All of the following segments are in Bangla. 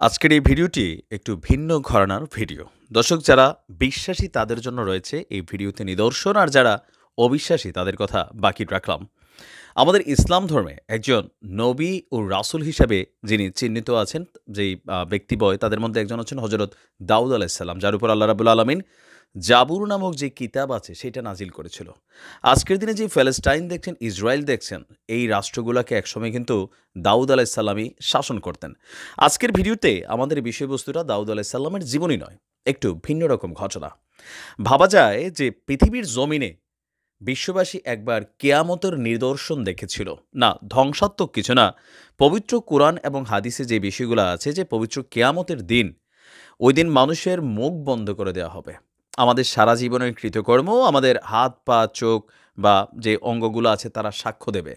আজকের এই ভিডিওটি একটু ভিন্ন ঘরানার ভিডিও। দর্শক যারা বিশ্বাসী তাদের জন্য রয়েছে এই ভিডিওতে নিদর্শন, আর যারা অবিশ্বাসী তাদের কথা বাকি রাখলাম। আমাদের ইসলাম ধর্মে একজন নবী ও রাসূল হিসেবে যিনি চিহ্নিত আছেন, যেই ব্যক্তিবয় তাদের মধ্যে একজন হচ্ছেন হযরত দাউদ আলাইহিস সালাম, যার উপর আল্লাহ রাব্বুল আলামিন জাবুর নামক যে কিতাব আছে সেটা নাজিল করেছিল। আজকের দিনে যে প্যালেস্টাইন দেখছেন, ইসরায়েল দেখছেন, এই রাষ্ট্রগুলোকে একসময় কিন্তু দাউদ আলাইহিস সালামই শাসন করতেন। আজকের ভিডিওতে আমাদের বিষয়বস্তুটা দাউদ আলাইহিস সালামের জীবনী নয়, একটু ভিন্ন রকম ঘটনা। ভাবা যায় যে পৃথিবীর জমিনে বিশ্ববাসী একবার কেয়ামতের নিদর্শন দেখেছিল। না, ধ্বংসাত্মক কিছু না। পবিত্র কোরআন এবং হাদিসে যে বিষয়গুলো আছে, যে পবিত্র কেয়ামতের দিন, ওই দিন মানুষের মুখ বন্ধ করে দেওয়া হবে। আমাদের সারা জীবনের কৃতকর্ম, আমাদের হাত, পা, চোখ বা যে অঙ্গগুলো আছে তারা সাক্ষ্য দেবে।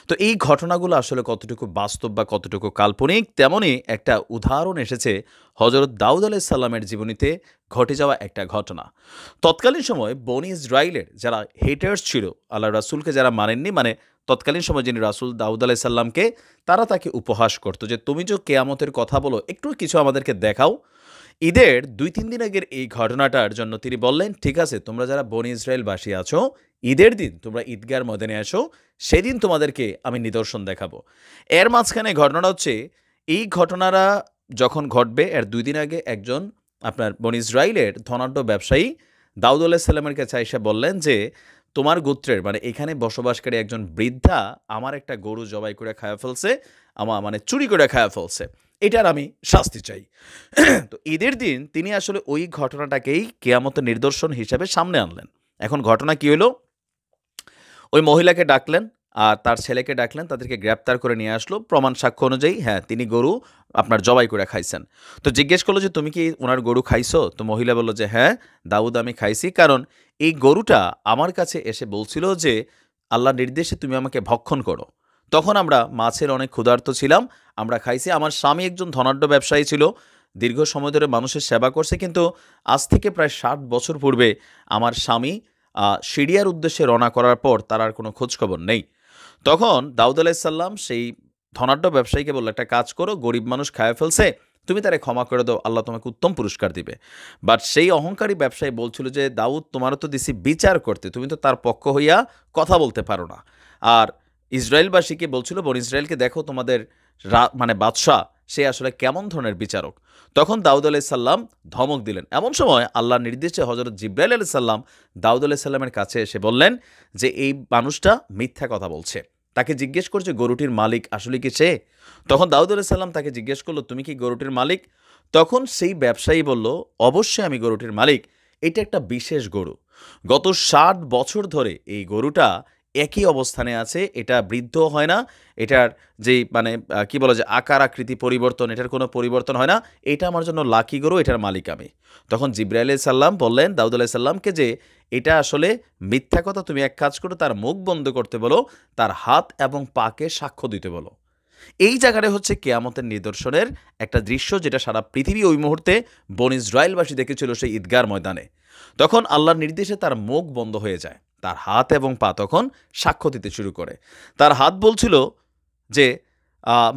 তো এই ঘটনাগুলো আসলে কতটুকু বাস্তব বা কতটুকু কাল্পনিক, তেমনই একটা উদাহরণ এসেছে হযরত দাউদ আলাইহিস সালামের জীবনীতে ঘটে যাওয়া একটা ঘটনা। তৎকালীন সময় বনি ইসরাইলের যারা হেটার্স ছিল, আল্লাহ রাসূলকে যারা মানেননি, মানে তৎকালীন সময় যিনি রাসূল দাউদ আলাইহিস সালামকে, তারা তাকে উপহাস করত যে তুমি যে কেয়ামতের কথা বলো, একটু কিছু আমাদেরকে দেখাও। ঈদের ২-৩ দিন আগের এই ঘটনাটার জন্য তিনি বললেন, ঠিক আছে, তোমরা যারা বনি ইসরায়েলবাসী আছো, ঈদের দিন তোমরা ঈদগাহর ময়দানে আসো, সেদিন তোমাদেরকে আমি নিদর্শন দেখাবো। এর মাঝখানে ঘটনাটা হচ্ছে, এই ঘটনাটা যখন ঘটবে এর ২ দিন আগে একজন আপনার বনি ইসরায়েলের ধনাঢ্য ব্যবসায়ী দাউদ আলাইহিস সালামের কাছে আইসা বললেন যে, তোমার গোত্রের, মানে এখানে বসবাসকারী একজন বৃদ্ধা আমার একটা গরু জবাই করে খায়া ফেলছে, মানে চুরি করে খায়া ফেলছে। এটার আমি শাস্তি চাই। তো ঈদের দিন তিনি আসলে ওই ঘটনাটাকেই কেয়ামতের নিদর্শন হিসেবে সামনে আনলেন। এখন ঘটনা কি হলো? ওই মহিলাকে ডাকলেন আর তার ছেলেকে ডাকলেন, তাদেরকে গ্রেপ্তার করে নিয়ে আসলো। প্রমাণ সাক্ষ্য অনুযায়ী হ্যাঁ, তিনি গরু আপনার জবাই করে খাইছেন। তো জিজ্ঞেস করলো যে, তুমি কি উনার গরু খাইছো? তো মহিলা বলল যে, হ্যাঁ দাউদ, আমি খাইছি। কারণ এই গরুটা আমার কাছে এসে বলছিল যে, আল্লাহর নির্দেশে তুমি আমাকে ভক্ষণ করো। তখন আমরা মাছের অনেক ক্ষুধার্ত ছিলাম, আমরা খাইছি। আমার স্বামী একজন ধনাঢ্য ব্যবসায়ী ছিল, দীর্ঘ সময় ধরে মানুষের সেবা করছে, কিন্তু আজ থেকে প্রায় ৬০ বছর পূর্বে আমার স্বামী সিরিয়ার উদ্দেশ্যে রওনা করার পর তার আর কোনো খোঁজখবর নেই। তখন দাউদ আলাইহিস সালাম সেই ধনাঢ্য ব্যবসায়ীকে বলল, একটা কাজ করো, গরিব মানুষ খায় ফেলছে, তুমি তারে ক্ষমা করে দাও, আল্লাহ তোমাকে উত্তম পুরস্কার দিবে। বাট সেই অহংকারী ব্যবসায়ী বলছিল যে, দাউদ, তোমারও তো দিছি বিচার করতে, তুমি তো তার পক্ষ হইয়া কথা বলতে পারো না। আর ইসরায়েলবাসীকে বলছিল, বনি ইসরায়েলকে দেখো, তোমাদের মানে বাদশাহ, সে আসলে কেমন ধরনের বিচারক। তখন দাউদ আলাইহিস সালাম ধমক দিলেন। এমন সময় আল্লাহর নির্দেশে হযরত জিবরাইল আলাইহিস সালাম দাউদ আলাইহিস সালামের কাছে এসে বললেন যে, এই মানুষটা মিথ্যা কথা বলছে। তাকে জিজ্ঞেস করছে, গরুটির মালিক আসলে কি সে? তখন দাউদ আলাইহিস সালাম তাকে জিজ্ঞেস করলো, তুমি কি গরুটির মালিক? তখন সেই ব্যবসায়ী বলল, অবশ্যই আমি গরুটির মালিক। এটা একটা বিশেষ গরু। গত ৬০ বছর ধরে এই গরুটা একই অবস্থানে আছে, এটা বৃদ্ধও হয় না, এটার যেই মানে কি বলা যায়, আকার আকৃতি পরিবর্তন, এটার কোনো পরিবর্তন হয় না। এটা আমার জন্য লাকি গরু, এটার মালিক আমি। তখন জিবরাইল আলাইহিস সালাম বললেন দাউদ আলাইহিস সালামকে যে, এটা আসলে মিথ্যা কথা, তুমি এক কাজ করো, তার মুখ বন্ধ করতে বলো, তার হাত এবং পাকে সাক্ষ্য দিতে বলো। এই জায়গাটা হচ্ছে কেয়ামতের নিদর্শনের একটা দৃশ্য, যেটা সারা পৃথিবী ওই মুহূর্তে বন ইসরায়েলবাসী দেখেছিল সেই ঈদগাহর ময়দানে। তখন আল্লাহর নির্দেশে তার মুখ বন্ধ হয়ে যায়, তার হাত এবং পা তখন সাক্ষ্য দিতে শুরু করে। তার হাত বলছিল যে,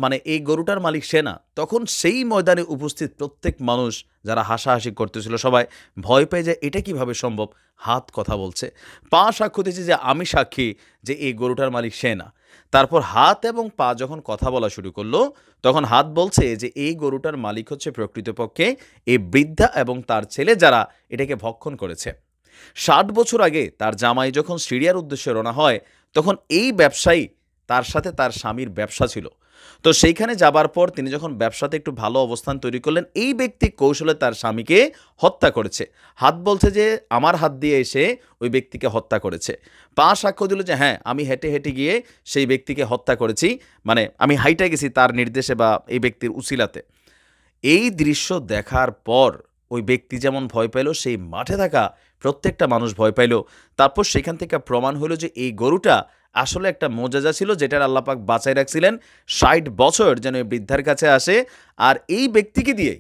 মানে এই গরুটার মালিক সে না। তখন সেই ময়দানে উপস্থিত প্রত্যেক মানুষ যারা হাসাহাসি করতেছিল, সবাই ভয় পেয়ে যায়, এটা কিভাবে সম্ভব? হাত কথা বলছে, পা সাক্ষ্য দিচ্ছে যে আমি সাক্ষী যে এই গরুটার মালিক সে না। তারপর হাত এবং পা যখন কথা বলা শুরু করলো, তখন হাত বলছে যে এই গরুটার মালিক হচ্ছে প্রকৃতপক্ষে এই বৃদ্ধা এবং তার ছেলে, যারা এটাকে ভক্ষণ করেছে। ৬০ বছর আগে তার জামাই যখন সিরিয়ার উদ্দেশ্যে রওনা হয়, তখন এই ব্যবসায়ী, তার সাথে তার স্বামীর ব্যবসা ছিল। তো সেইখানে যাবার পর তিনি যখন ব্যবসাতে একটু ভালো অবস্থান তৈরি করলেন, এই ব্যক্তি কৌশলে তার স্বামীকে হত্যা করেছে। হাত বলছে যে আমার হাত দিয়ে এসে ওই ব্যক্তিকে হত্যা করেছে। পা সাক্ষ্য দিল যে হ্যাঁ, আমি হেঁটে হেঁটে গিয়ে সেই ব্যক্তিকে হত্যা করেছি, মানে আমি হাইটে গেছি তার নির্দেশে বা এই ব্যক্তির উছিলাতে। এই দৃশ্য দেখার পর ওই ব্যক্তি যেমন ভয় পাইল, সেই মাঠে থাকা প্রত্যেকটা মানুষ ভয় পাইল। তারপর সেখান থেকে প্রমাণ হলো যে এই গরুটা আসলে একটা মোজাজা ছিল, যেটার আল্লাহ পাক বাঁচায় রাখছিলেন ৬০ বছর যেন এই বৃদ্ধার কাছে আসে। আর এই ব্যক্তিকে দিয়ে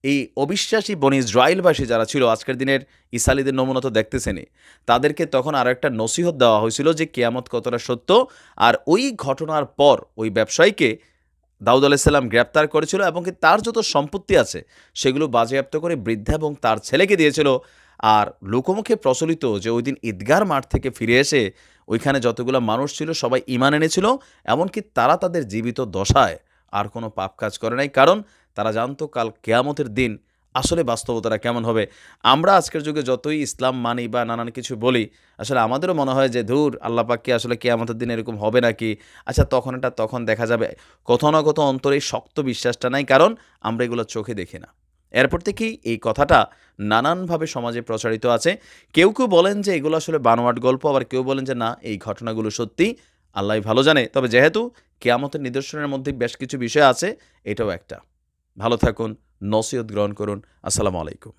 এই অবিশ্বাসী বনি ইসরায়েলবাসী যারা ছিল, আজকের দিনের ঈসা আলীদের নমুনা তো দেখতেছেনই, তাদেরকে তখন আরও একটা নসিহত দেওয়া হয়েছিল যে কেয়ামত কতটা সত্য। আর ওই ঘটনার পর ওই ব্যবসায়ীকে দাউদ আলাইসাল্লাম গ্রেপ্তার করেছিল এবং কি তার যত সম্পত্তি আছে সেগুলো বাজেয়াপ্ত করে বৃদ্ধা এবং তার ছেলেকে দিয়েছিল। আর লোকমুখে প্রচলিত যে ওই দিন ঈদগার মাঠ থেকে ফিরে এসে ওইখানে যতগুলো মানুষ ছিল সবাই ঈমান এনেছিল, এমনকি তারা তাদের জীবিত দশায় আর কোনো পাপ কাজ করে নাই, কারণ তারা জানতো কাল কেয়ামতের দিন আসলে বাস্তবতাটা কেমন হবে। আমরা আজকের যুগে যতই ইসলাম মানি বা নানান কিছু বলি, আসলে আমাদেরও মনে হয় যে ধুর, আল্লাহ পাক কি আসলে কেয়ামতের দিন এরকম হবে নাকি, আচ্ছা তখন এটা তখন দেখা যাবে। কোথাও না কোথাও অন্তরে এই শক্ত বিশ্বাসটা নাই, কারণ আমরা এগুলো চোখে দেখি না। এরপর থেকেই এই কথাটা নানানভাবে সমাজে প্রচারিত আছে। কেউ কেউ বলেন যে এগুলো আসলে বানোয়াট গল্প, আবার কেউ বলেন যে না, এই ঘটনাগুলো সত্যি, আল্লাহই ভালো জানে। তবে যেহেতু কেয়ামতের নিদর্শনের মধ্যে বেশ কিছু বিষয় আছে, এটাও একটা। ভালো থাকুন, নসিহত গ্রহণ করুন। আসসালামু আলাইকুম।